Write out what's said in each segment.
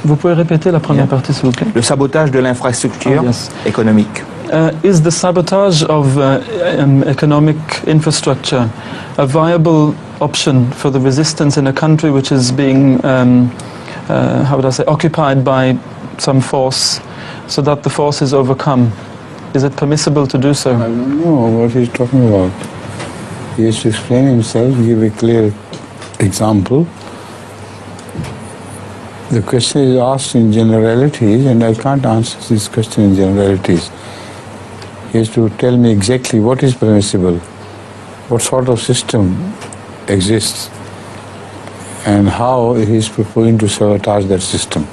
Vous pouvez répéter la première partie, s'il vous plaît? Le sabotage de l'infrastructure économique. Is the sabotage of economic infrastructure a viable option for the resistance in a country which is being, how would I say, occupied by some force, so that the force is overcome? Is it permissible to do so? I don't know what he's talking about. He has to explain himself, give a clear example. The question is asked in generalities, and I can't answer this question in generalities. He has to tell me exactly what is permissible, what sort of system exists, and how he is proposing to sabotage that system.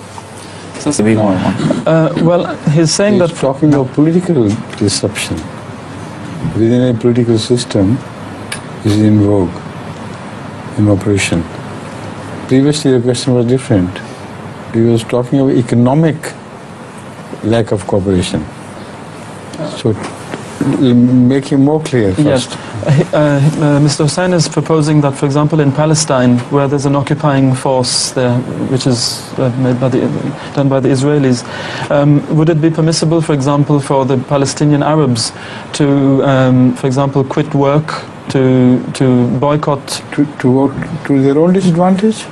Well, he's saying he's talking of political disruption within a political system is in vogue, in operation. Previously the question was different. He was talking of economic lack of cooperation. So make him more clear first. Yes. Mr. Hussain is proposing that, for example, in Palestine, where there's an occupying force there, which is done by the Israelis, would it be permissible, for example, for the Palestinian Arabs to, for example, quit work, to boycott? To their own disadvantage?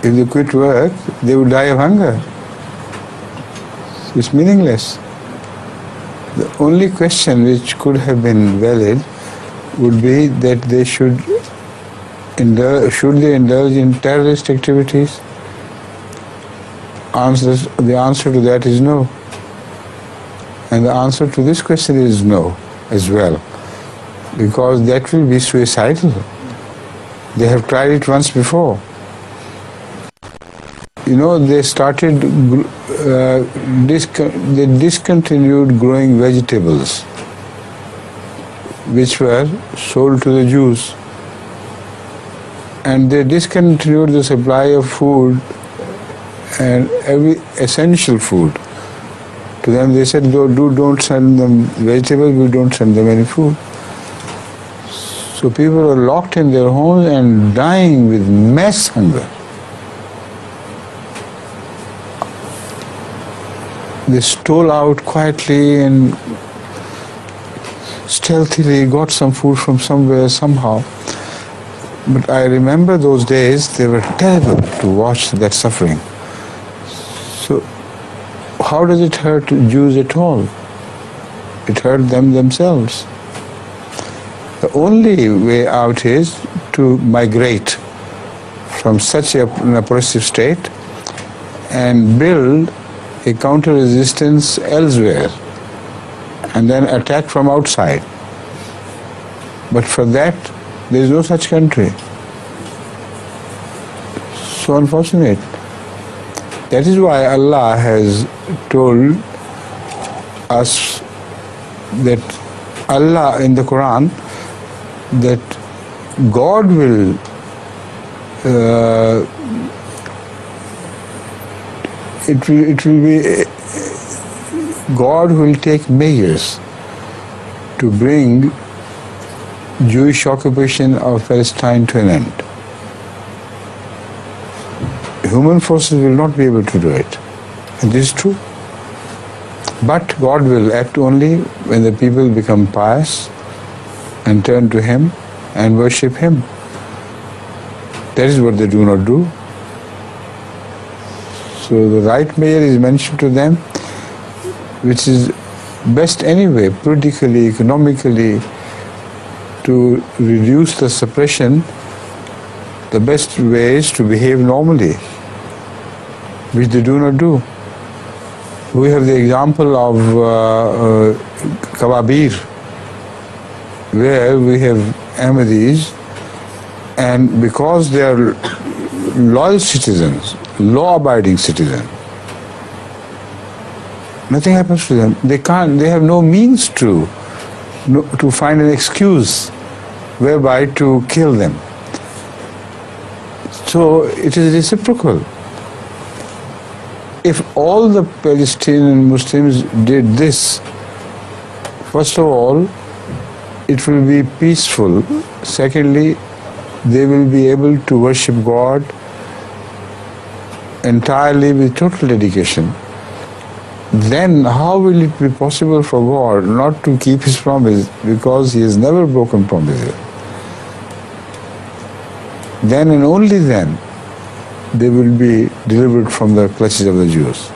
If they quit work, they would die of hunger. It's meaningless. The only question which could have been valid would be that they should they indulge in terrorist activities? The answer to that is no. And the answer to this question is no as well, because that will be suicidal. They have tried it once before. You know, they started, they discontinued growing vegetables, which were sold to the Jews. And they discontinued the supply of food and every essential food. To them they said, don't send them vegetables, we don't send them any food. So people are locked in their homes and dying with mass hunger. They stole out quietly and stealthily got some food from somewhere, somehow. But I remember those days, they were terrible to watch that suffering. So how does it hurt Jews at all? It hurt them themselves. The only way out is to migrate from such an oppressive state and build a counter-resistance elsewhere and then attack from outside. But for that, there is no such country. So unfortunate. That is why Allah has told us that Allah in the Quran, that God will it will be God will take measures to bring Jewish occupation of Palestine to an end. Human forces will not be able to do it, and this is true. But God will act only when the people become pious and turn to Him and worship Him. That is what they do not do. So the right measure is mentioned to them, which is best anyway, politically, economically, to reduce the suppression. The best way is to behave normally, which they do not do. We have the example of Kababir, where we have Ahmadis, and because they are loyal citizens, law-abiding citizens, nothing happens to them. They have no means to find an excuse whereby to kill them. So it is reciprocal. If all the Palestinian Muslims did this, first of all, it will be peaceful. Secondly, they will be able to worship God entirely with total dedication, then how will it be possible for God not to keep His promise, because He has never broken promises? Then and only then they will be delivered from the clutches of the Jews.